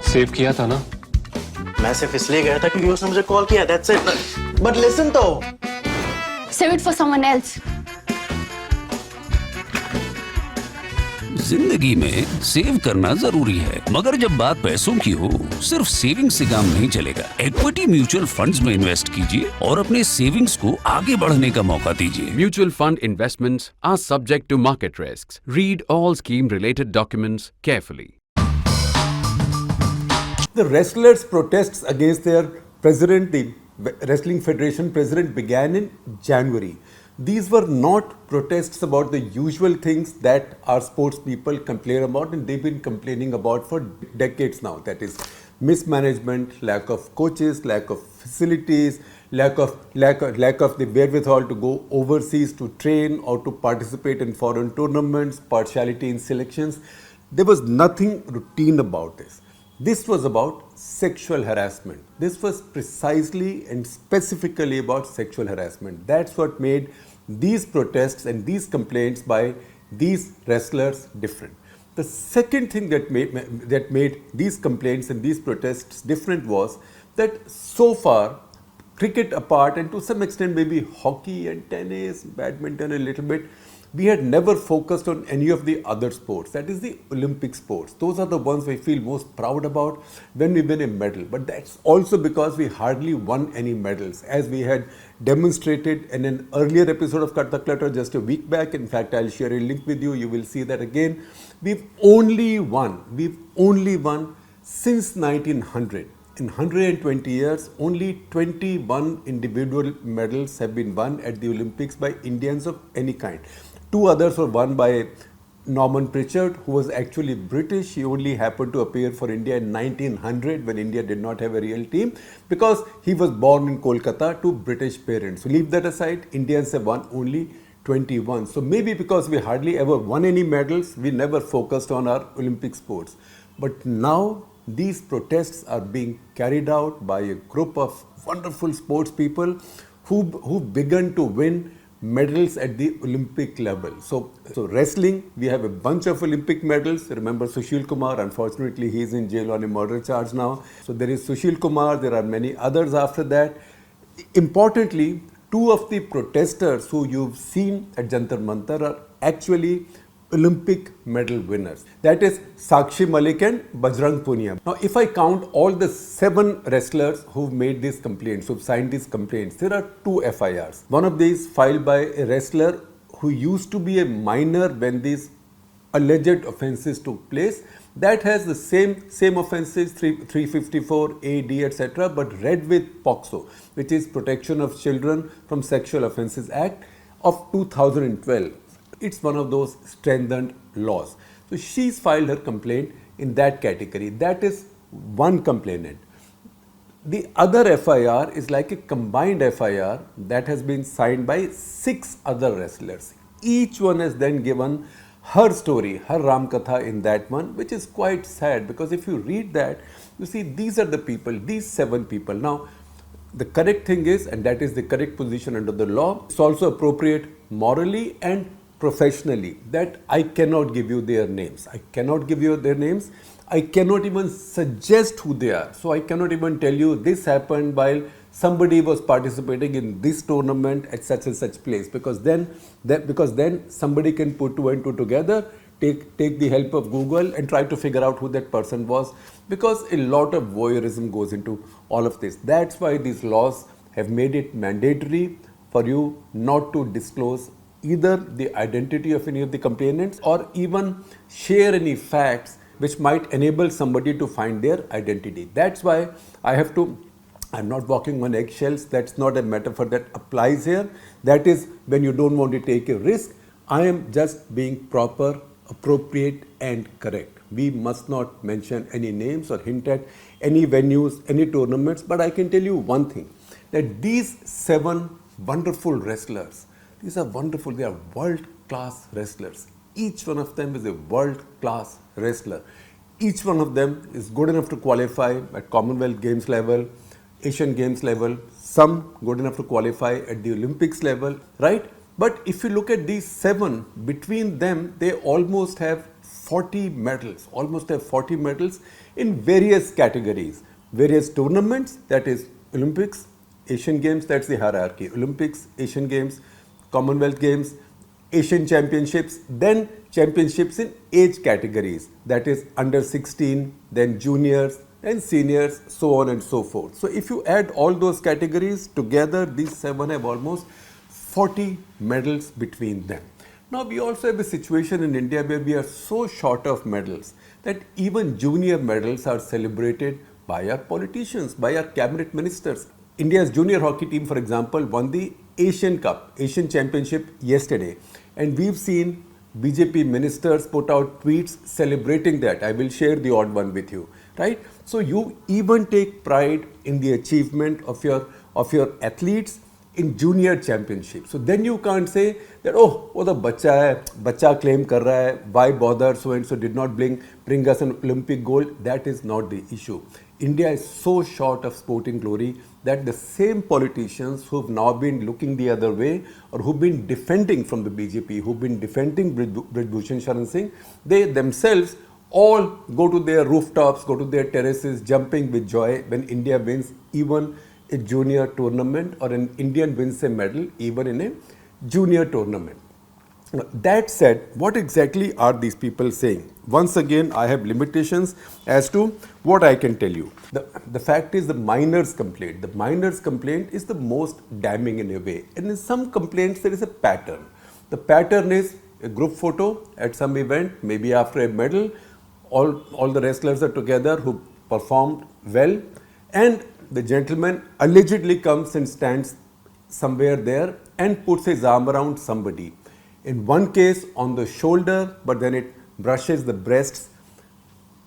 Save किया था ना? मैं सिर्फ इसलिए गया था क्योंकि उसने मुझे कॉल किया, that's it. But listen तो. Save it for someone else. जिंदगी में सेव करना जरूरी है, मगर जब बात पैसों की हो, सिर्फ सेविंग से काम नहीं चलेगा। इक्विटी म्यूचुअल फंड्स में इन्वेस्ट कीजिए और अपने सेविंग्स को आगे बढ़ने का मौका दीजिए। Mutual fund investments are subject to market risks. Read all scheme-related documents carefully. The wrestlers' protests against their president, the Wrestling Federation president, began in January. These were not protests about the usual things that our sports people complain about, and they've been complaining about for decades now. That is mismanagement, lack of coaches, lack of facilities, lack of the wherewithal to go overseas to train or to participate in foreign tournaments, partiality in selections. There was nothing routine about this. This was about sexual harassment. This was precisely and specifically about sexual harassment. That's what made these protests and these complaints by these wrestlers different. The second thing that made these complaints and these protests different was that so far, cricket apart and to some extent maybe hockey and tennis, badminton a little bit, we had never focused on any of the other sports. That is the Olympic sports. Those are the ones we feel most proud about when we win a medal. But that's also because we hardly won any medals, as we had demonstrated in an earlier episode of Cut The Clutter just a week back. In fact, I'll share a link with you. You will see that again. We've only won since 1900. In 120 years, only 21 individual medals have been won at the Olympics by Indians of any kind. Two others were won by Norman Pritchard, who was actually British. He only happened to appear for India in 1900 when India did not have a real team, because he was born in Kolkata to British parents. So leave that aside, Indians have won only 21. So maybe because we hardly ever won any medals, we never focused on our Olympic sports. But now these protests are being carried out by a group of wonderful sports people who began to win medals at the Olympic level. So wrestling, we have a bunch of Olympic medals. Remember Sushil Kumar, unfortunately he is in jail on a murder charge now. So there is Sushil Kumar, there are many others after that. Importantly, two of the protesters who you've seen at Jantar Mantar are actually Olympic medal winners. That is Sakshi Malik and Bajrang Punia. Now, if I count all the 7 wrestlers who've made these complaints, who've signed these complaints, there are 2 FIRs. One of these filed by a wrestler who used to be a minor when these alleged offences took place. That has the same offences, 354 AD, etc., but read with POCSO, which is Protection of Children from Sexual Offences Act of 2012. It's one of those strengthened laws. So she's filed her complaint in that category. That is one complainant. The other FIR is like a combined FIR that has been signed by 6 other wrestlers. Each one has then given her story, her Ramkatha in that one, which is quite sad, because if you read that, you see these are the people, these 7 people. Now, the correct thing is, and that is the correct position under the law, it's also appropriate morally and professionally, that I cannot give you their names. I cannot give you their names. I cannot even suggest who they are. So I cannot even tell you this happened while somebody was participating in this tournament at such and such place, because then somebody can put 2 and 2 together, take the help of Google and try to figure out who that person was, because a lot of voyeurism goes into all of this. That's why these laws have made it mandatory for you not to disclose either the identity of any of the complainants or even share any facts which might enable somebody to find their identity. That's why I'm not walking on eggshells. That's not a metaphor that applies here. That is when you don't want to take a risk. I am just being proper, appropriate and correct. We must not mention any names or hint at any venues, any tournaments, but I can tell you one thing, that these 7 wonderful wrestlers, these are wonderful, they are world-class wrestlers. Each one of them is a world-class wrestler. Each one of them is good enough to qualify at Commonwealth Games level, Asian Games level, some good enough to qualify at the Olympics level, right? But if you look at these 7, between them, they almost have 40 medals, almost have 40 medals in various categories, various tournaments, that is Olympics, Asian Games, that's the hierarchy, Olympics, Asian Games, Commonwealth Games, Asian Championships, then championships in age categories, that is under 16, then juniors, then seniors, so on and so forth. So if you add all those categories together, these 7 have almost 40 medals between them. Now we also have a situation in India where we are so short of medals that even junior medals are celebrated by our politicians, by our cabinet ministers. India's junior hockey team, for example, won the Asian Cup, Asian Championship yesterday, and we've seen BJP ministers put out tweets celebrating that. I will share the odd one with you, right? So you even take pride in the achievement of your athletes in junior championship. So then you can't say that, oh, वो तो बच्चा है, बच्चा claim कर रहा है, why bother, so and so did not bring us an Olympic gold. That is not the issue. India is so short of sporting glory that the same politicians who've now been looking the other way or who've been defending from the BJP, who've been defending Brij Bhushan, Sharan Singh, they themselves all go to their rooftops, go to their terraces, jumping with joy when India wins even a junior tournament or an Indian wins a medal even in a junior tournament. That said, what exactly are these people saying? Once again, I have limitations as to what I can tell you. The fact is the minors' complaint. The minors' complaint is the most damning in a way. And in some complaints, there is a pattern. The pattern is a group photo at some event, maybe after a medal. All the wrestlers are together who performed well, and the gentleman allegedly comes and stands somewhere there and puts his arm around somebody. In one case on the shoulder, but then it brushes the breasts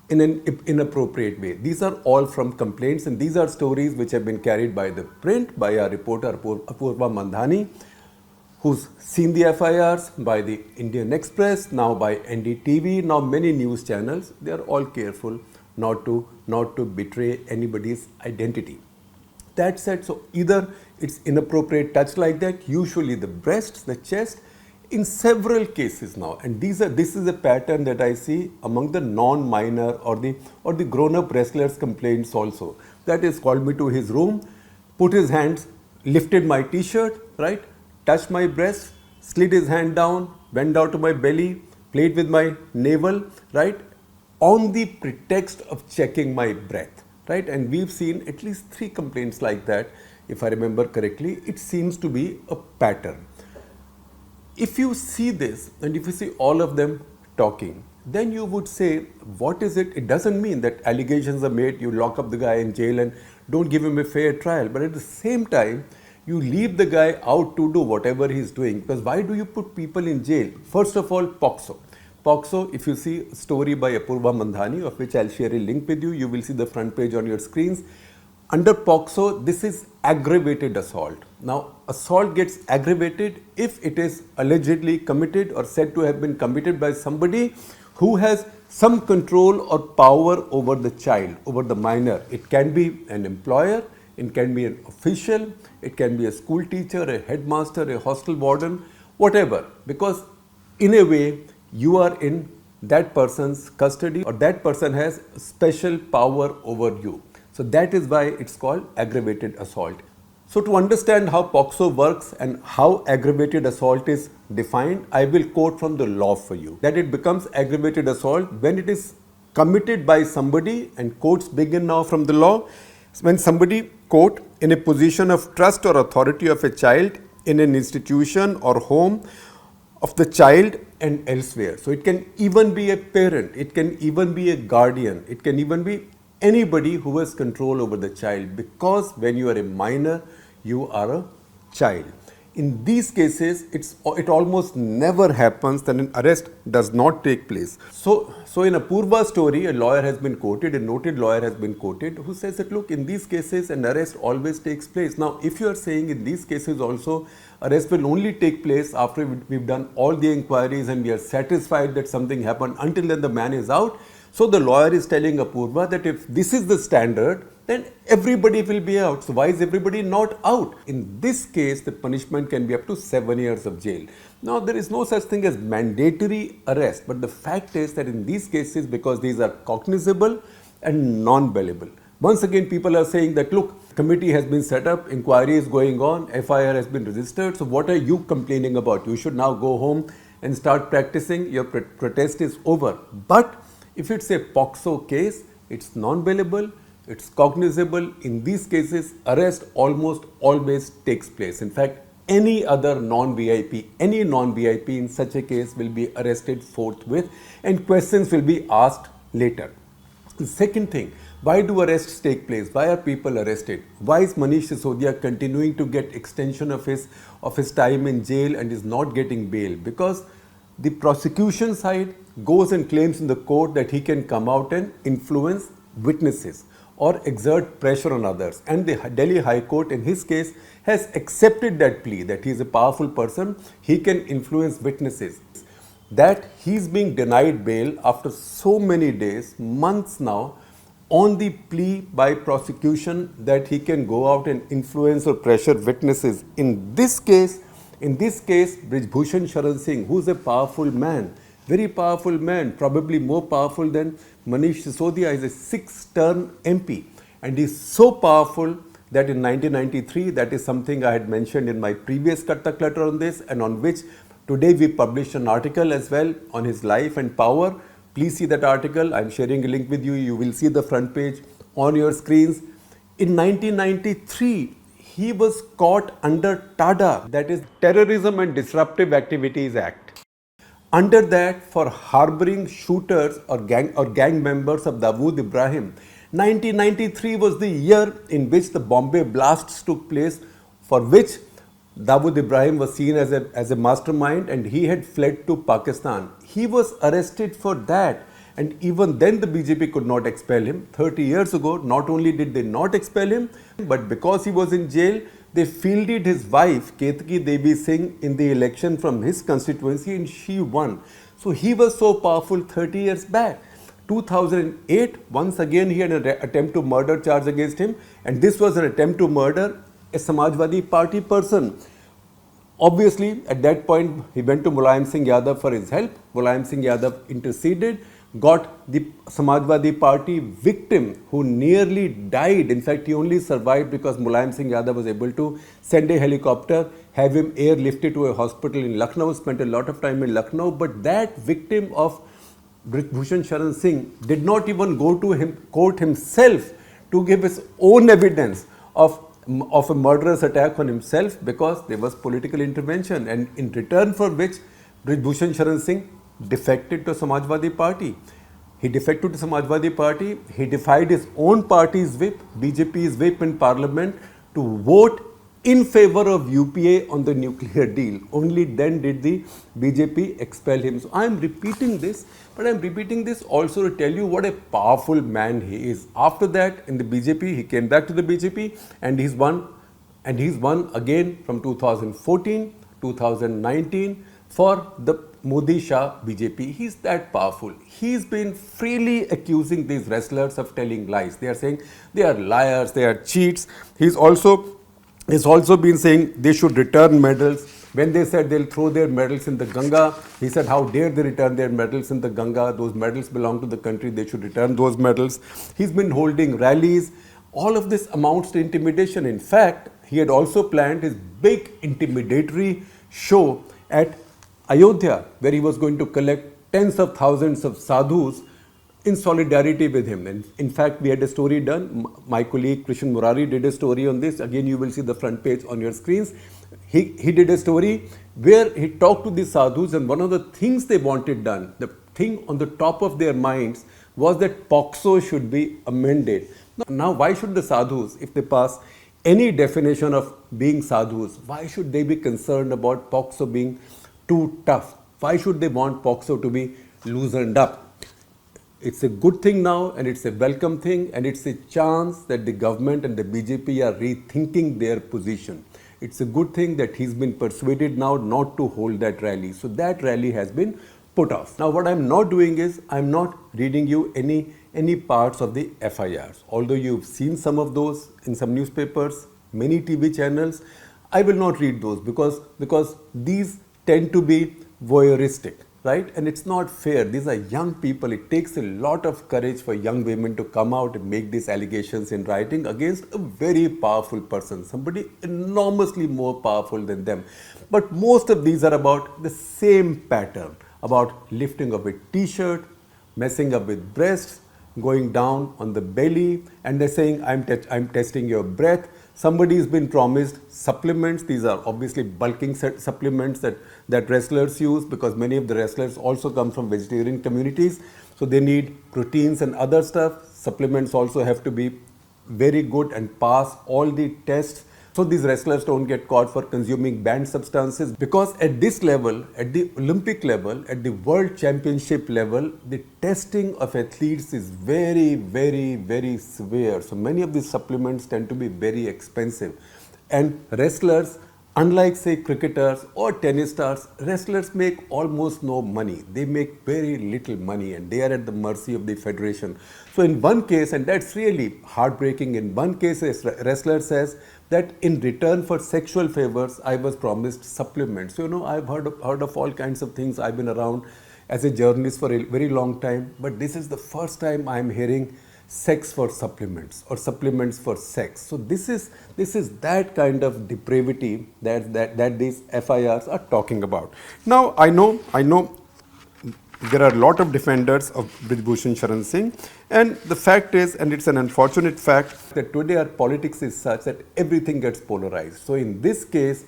in an inappropriate way. These are all from complaints, and these are stories which have been carried by ThePrint, by our reporter Apurva Mandhani, who's seen the FIRs, by the Indian Express, now by NDTV, now many news channels. They are all careful not to betray anybody's identity. That said, so either it's inappropriate touch like that, usually the breasts, the chest, in several cases now, and this is a pattern that I see among the non-minor or the grown-up wrestlers' complaints also. That is, called me to his room, put his hands, lifted my t-shirt, right, touched my breast, slid his hand down, went down to my belly, played with my navel, right, on the pretext of checking my breath, right? And we've seen at least 3 complaints like that, if I remember correctly. It seems to be a pattern. If you see this and if you see all of them talking, then you would say, what is it? It doesn't mean that allegations are made, you lock up the guy in jail and don't give him a fair trial. But at the same time, you leave the guy out to do whatever he's doing. Because why do you put people in jail? First of all, POCSO. POCSO, if you see a story by Apurva Mandhani, of which I'll share a link with you, you will see the front page on your screens. Under POCSO, this is aggravated assault. Now, assault gets aggravated if it is allegedly committed or said to have been committed by somebody who has some control or power over the child, over the minor. It can be an employer, it can be an official, it can be a school teacher, a headmaster, a hostel warden, whatever. Because in a way, you are in that person's custody or that person has special power over you. So that is why it's called aggravated assault. So to understand how POCSO works and how aggravated assault is defined, I will quote from the law for you. That it becomes aggravated assault when it is committed by somebody, and quotes begin now from the law, when somebody, quote, in a position of trust or authority of a child in an institution or home of the child and elsewhere. So it can even be a parent, it can even be a guardian, it can even be anybody who has control over the child, because when you are a minor, you are a child. In these cases, it almost never happens that an arrest does not take place. So in Apurva's story, a lawyer has been quoted, a noted lawyer has been quoted, who says that, look, in these cases, an arrest always takes place. Now, if you are saying in these cases also, arrest will only take place after we've done all the inquiries and we are satisfied that something happened, until then the man is out, So the lawyer is telling Apurva that if this is the standard, then everybody will be out. So why is everybody not out? In this case, the punishment can be up to 7 years of jail. Now, there is no such thing as mandatory arrest, but the fact is that in these cases, because these are cognizable and non-bailable, once again, people are saying that, look, committee has been set up, inquiry is going on, FIR has been registered, so what are you complaining about? You should now go home and start practicing, your protest is over. But if it's a POCSO case, it's non-bailable, it's cognizable. In these cases, arrest almost always takes place. In fact, any other non-VIP, any non-VIP in such a case will be arrested forthwith and questions will be asked later. The second thing, why do arrests take place? Why are people arrested? Why is Manish Sisodia continuing to get extension of his time in jail and is not getting bail? Because the prosecution side goes and claims in the court that he can come out and influence witnesses or exert pressure on others. And the Delhi High Court in his case has accepted that plea, that he is a powerful person, he can influence witnesses. That he's being denied bail after so many days, months now, on the plea by prosecution that he can go out and influence or pressure witnesses. In this case, Brij Bhushan Sharan Singh, who's a powerful man, very powerful man, probably more powerful than Manish Sisodia, is a 6-term MP. And he's so powerful that in 1993, that is something I had mentioned in my previous Cut The Clutter on this, and on which today we published an article as well on his life and power. Please see that article. I'm sharing a link with you. You will see the front page on your screens. In 1993, he was caught under TADA, that is Terrorism and Disruptive Activities Act. Under that, for harboring shooters or gang members of Dawood Ibrahim. 1993 was the year in which the Bombay blasts took place, for which Dawood Ibrahim was seen as a mastermind and he had fled to Pakistan. He was arrested for that, and even then the BJP could not expel him. 30 years ago, not only did they not expel him, but because he was in jail, they fielded his wife, Ketki Devi Singh, in the election from his constituency and she won. So he was so powerful 30 years back. 2008, once again he had an attempt to murder charge against him, and this was an attempt to murder a Samajwadi Party person. Obviously, at that point, he went to Mulayam Singh Yadav for his help. Mulayam Singh Yadav interceded, got the Samajwadi Party victim who nearly died. In fact, he only survived because Mulayam Singh Yadav was able to send a helicopter, have him airlifted to a hospital in Lucknow, spent a lot of time in Lucknow. But that victim of Brij Bhushan Sharan Singh did not even go to court himself to give his own evidence of a murderous attack on himself, because there was political intervention, and in return for which Brij Bhushan Sharan Singh defected to Samajwadi Party. He defected to Samajwadi Party, he defied his own party's whip, BJP's whip in parliament, to vote in favor of UPA on the nuclear deal. Only then did the BJP expel him. So I am repeating this, but I am repeating this also to tell you what a powerful man he is. After that, in the BJP, he came back to the BJP and he's won again from 2014, 2019 for the Modi Shah BJP. He's that powerful. He's been freely accusing these wrestlers of telling lies. They are saying they are liars, they are cheats. He's also been saying they should return medals. When they said they'll throw their medals in the Ganga, he said, how dare they return their medals in the Ganga? Those medals belong to the country, they should return those medals. He's been holding rallies. All of this amounts to intimidation. In fact, he had also planned his big intimidatory show at Ayodhya, where he was going to collect tens of thousands of sadhus in solidarity with him. And in fact, we had a story done. My colleague Krishan Murari did a story on this. Again, you will see the front page on your screens. He did a story where he talked to the sadhus, and one of the things they wanted done, the thing on the top of their minds, was that POCSO should be amended. Now, why should the sadhus, if they pass any definition of being sadhus, why should they be concerned about POCSO being too tough? Why should they want POCSO to be loosened up? It's a good thing now, and it's a welcome thing, and it's a chance that the government and the BJP are rethinking their position. It's a good thing that he's been persuaded now not to hold that rally. So that rally has been put off. Now what I'm not doing is I'm not reading you any parts of the FIRs. Although you've seen some of those in some newspapers, many TV channels, I will not read those because these tend to be voyeuristic, right? And it's not fair. These are young people. It takes a lot of courage for young women to come out and make these allegations in writing against a very powerful person, somebody enormously more powerful than them. But most of these are about the same pattern, about lifting of a t-shirt, messing up with breasts, going down on the belly, and they're saying, I'm testing your breath. Somebody's been promised supplements. These are obviously bulking supplements that wrestlers use, because many of the wrestlers also come from vegetarian communities. So they need proteins and other stuff. Supplements also have to be very good and pass all the tests, so these wrestlers don't get caught for consuming banned substances. Because at this level, at the Olympic level, at the World Championship level, the testing of athletes is very, very, very severe. So many of these supplements tend to be very expensive. And wrestlers, unlike say cricketers or tennis stars, wrestlers make almost no money. They make very little money and they are at the mercy of the federation. So in one case, and that's really heartbreaking, in one case a wrestler says that in return for sexual favors, I was promised supplements. So, I've heard of all kinds of things. I've been around as a journalist for a very long time, but this is the first time I'm hearing sex for supplements or supplements for sex. So this is that kind of depravity that these FIRs are talking about. Now I know there are a lot of defenders of Brij Bhushan Sharan Singh, and the fact is, and it's an unfortunate fact, that today our politics is such that everything gets polarized. So in this case,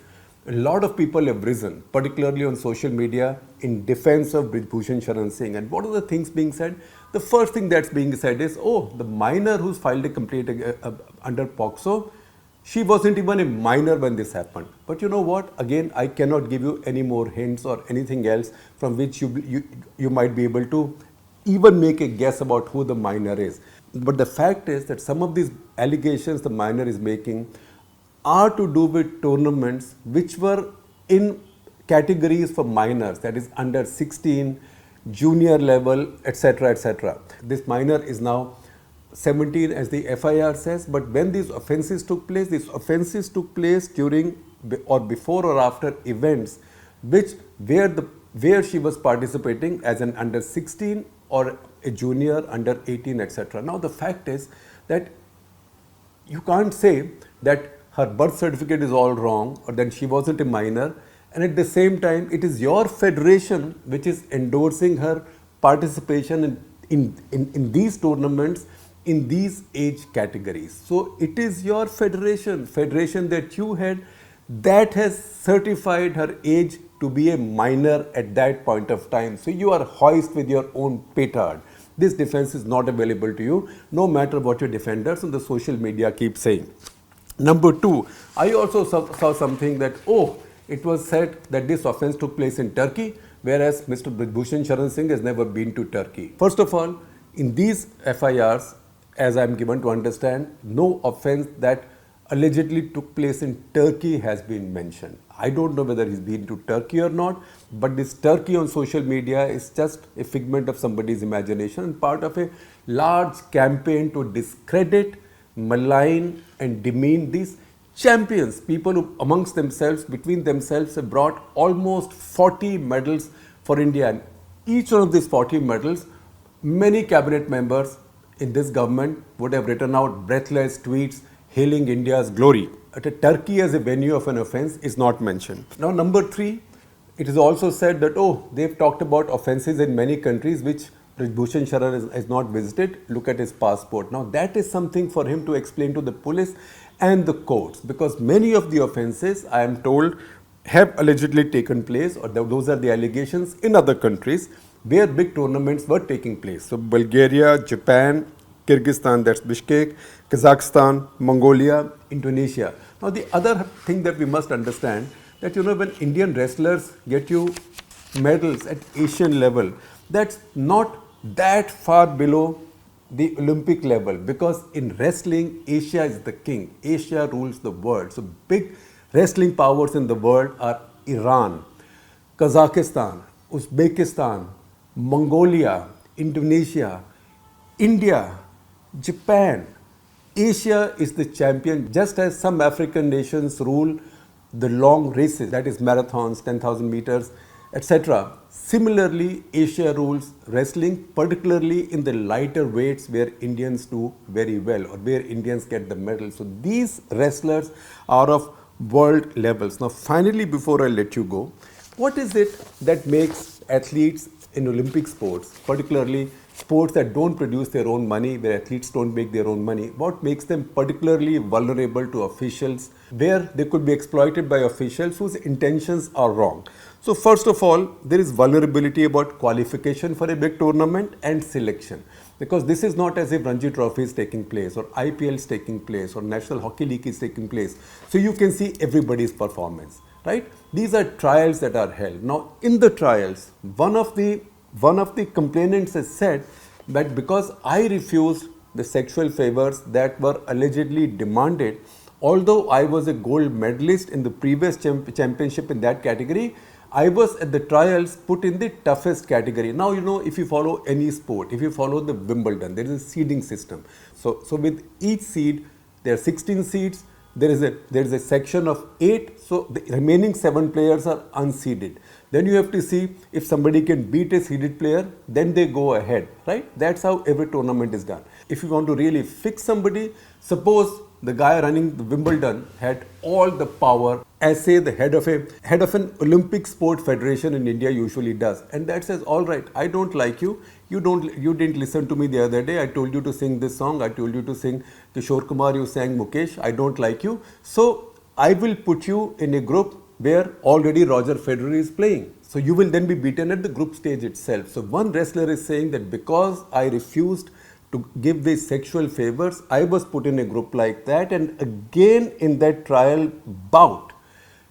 a lot of people have risen, particularly on social media, in defense of Brij Bhushan Sharan Singh. And what are the things being said? The first thing that's being said is, the minor who's filed a complaint under POCSO, she wasn't even a minor when this happened. But you know what? Again, I cannot give you any more hints or anything else from which you might be able to even make a guess about who the minor is. But the fact is that some of these allegations the minor is making are to do with tournaments which were in categories for minors, that is under 16, junior level, etc., etc. This minor is now 17 as the FIR says, but when these offences took place during or before or after events where she was participating as an under 16 or a junior under 18, etc. Now the fact is that you can't say that her birth certificate is all wrong or that she wasn't a minor, and at the same time it is your federation which is endorsing her participation in these tournaments in these age categories. So it is your federation that you had that has certified her age to be a minor at that point of time. So you are hoist with your own petard. This defense is not available to you, no matter what your defenders on the social media keep saying. Number two, I also saw something that, it was said that this offense took place in Turkey, whereas Mr. Brij Bhushan Sharan Singh has never been to Turkey. First of all, in these FIRs, as I am given to understand, no offense that allegedly took place in Turkey has been mentioned. I don't know whether he's been to Turkey or not, but this Turkey on social media is just a figment of somebody's imagination and part of a large campaign to discredit, malign and demean these champions, people who amongst themselves, between themselves, have brought almost 40 medals for India. And each one of these 40 medals, many cabinet members in this government would have written out breathless tweets hailing India's glory. Turkey as a venue of an offence is not mentioned. Now number three, it is also said that, they've talked about offences in many countries which Brij Bhushan Sharan has not visited. Look at his passport. Now that is something for him to explain to the police and the courts, because many of the offences, I am told, have allegedly taken place, or those are the allegations, in other countries where big tournaments were taking place. So Bulgaria, Japan, Kyrgyzstan, that's Bishkek, Kazakhstan, Mongolia, Indonesia. Now the other thing that we must understand, that when Indian wrestlers get you medals at Asian level, that's not that far below the Olympic level, because in wrestling, Asia is the king. Asia rules the world. So big wrestling powers in the world are Iran, Kazakhstan, Uzbekistan, Mongolia, Indonesia, India, Japan. Asia is the champion, just as some African nations rule the long races, that is marathons, 10,000 meters, etc. Similarly, Asia rules wrestling, particularly in the lighter weights where Indians do very well or where Indians get the medals. So these wrestlers are of world levels. Now, finally, before I let you go, what is it that makes athletes in Olympic sports, particularly sports that don't produce their own money, where athletes don't make their own money, what makes them particularly vulnerable to officials, where they could be exploited by officials whose intentions are wrong? So first of all, there is vulnerability about qualification for a big tournament and selection. Because this is not as if Ranji Trophy is taking place or IPL is taking place or National Hockey League is taking place. So you can see everybody's performance, right? These are trials that are held. Now in the trials, one of the complainants has said that because I refused the sexual favors that were allegedly demanded, although I was a gold medalist in the previous championship in that category, I was at the trials put in the toughest category. Now, you know, if you follow any sport, if you follow the Wimbledon, there is a seeding system. So with each seed, there are 16 seeds. There is a section of 8. So the remaining 7 players are unseeded. Then you have to see if somebody can beat a seeded player, then they go ahead, right? That's how every tournament is done. If you want to really fix somebody, suppose the guy running the Wimbledon had all the power, as say the head of an Olympic sport federation in India usually does, and that says, all right, I don't like you. You didn't listen to me the other day. I told you to sing this song. I told you to sing Kishore Kumar. You sang Mukesh. I don't like you. So I will put you in a group where already Roger Federer is playing. So you will then be beaten at the group stage itself. So one wrestler is saying that because I refused to give these sexual favors, I was put in a group like that. And again in that trial bout,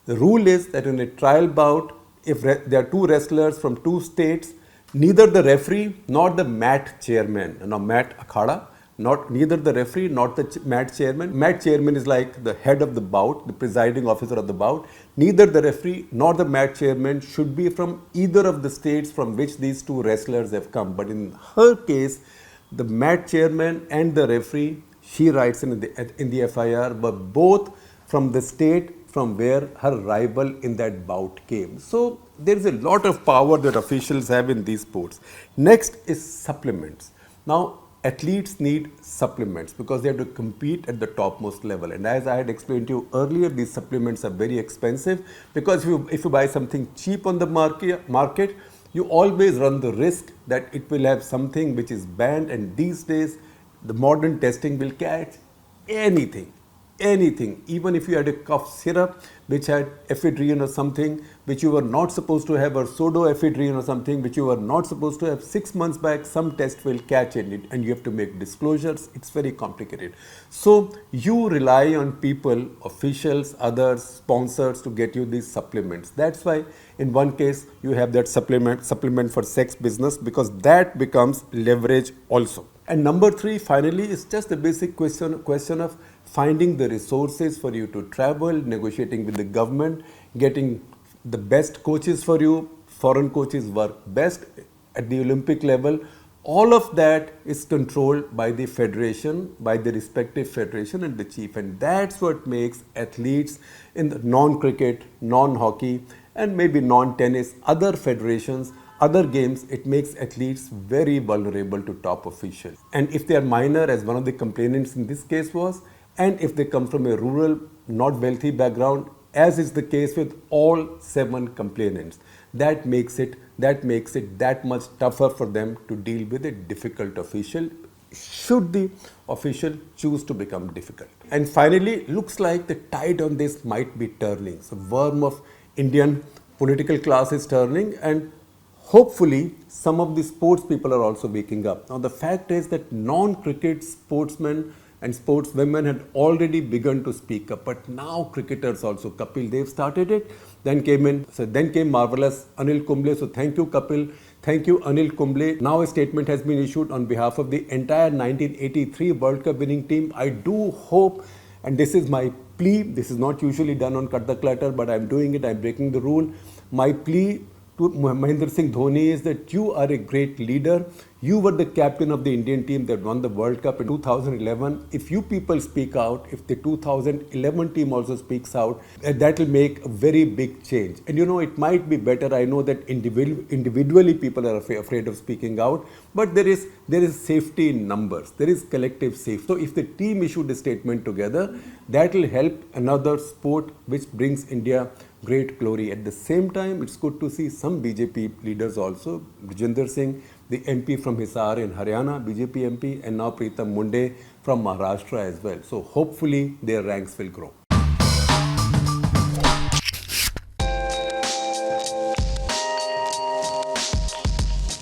the rule is that in a trial bout, if there are 2 wrestlers from 2 states, neither the referee nor the mat chairman, mat akhada, neither the referee nor the mat chairman. Mat chairman is like the head of the bout, the presiding officer of the bout. Neither the referee nor the mat chairman should be from either of the states from which these 2 wrestlers have come. But in her case, the mat chairman and the referee, she writes in the FIR, were both from the state from where her rival in that bout came. So there is a lot of power that officials have in these sports. Next is supplements. Now athletes need supplements because they have to compete at the topmost level. And as I had explained to you earlier, these supplements are very expensive because if you buy something cheap on the market, you always run the risk that it will have something which is banned, and these days the modern testing will catch anything, even if you had a cough syrup which had ephedrine or something which you were not supposed to have, or pseudoephedrine or something which you were not supposed to have 6 months back, some test will catch it and you have to make disclosures. It's very complicated. So you rely on people, officials, others, sponsors to get you these supplements. That's why in one case you have that supplement for sex business, because that becomes leverage also. And number 3 finally is just the basic question of finding the resources for you to travel, negotiating with the government, getting the best coaches for you. Foreign coaches work best at the Olympic level. All of that is controlled by the federation, by the respective federation and the chief. And that's what makes athletes in the non-cricket, non-hockey and maybe non-tennis, other federations, other games, it makes athletes very vulnerable to top officials. And if they are minor, as one of the complainants in this case was, and if they come from a rural, not wealthy background, as is the case with all 7 complainants, that makes it that much tougher for them to deal with a difficult official, should the official choose to become difficult. And finally, looks like the tide on this might be turning. So worm of Indian political class is turning, and hopefully some of the sports people are also waking up. Now the fact is that non-cricket sportsmen and sportswomen had already begun to speak up, but now cricketers also, Kapil Dev started it, then came marvelous Anil Kumble. So thank you Kapil, thank you Anil Kumble. Now a statement has been issued on behalf of the entire 1983 World Cup winning team. I do hope, and this is my plea, this is not usually done on Cut The Clutter, but I'm doing it, I'm breaking the rule. My plea to Mahendra Singh Dhoni is that you are a great leader. You were the captain of the Indian team that won the World Cup in 2011. If you people speak out, if the 2011 team also speaks out, that will make a very big change. And you know, it might be better. I know that individually people are afraid of speaking out, but there is safety in numbers. There is collective safety. So if the team issued a statement together, that will help another sport which brings India great glory. At the same time, it's good to see some BJP leaders also, Brijinder Singh, the MP from Hisar in Haryana, BJP MP, and now Pritam Munde from Maharashtra as well. So hopefully their ranks will grow.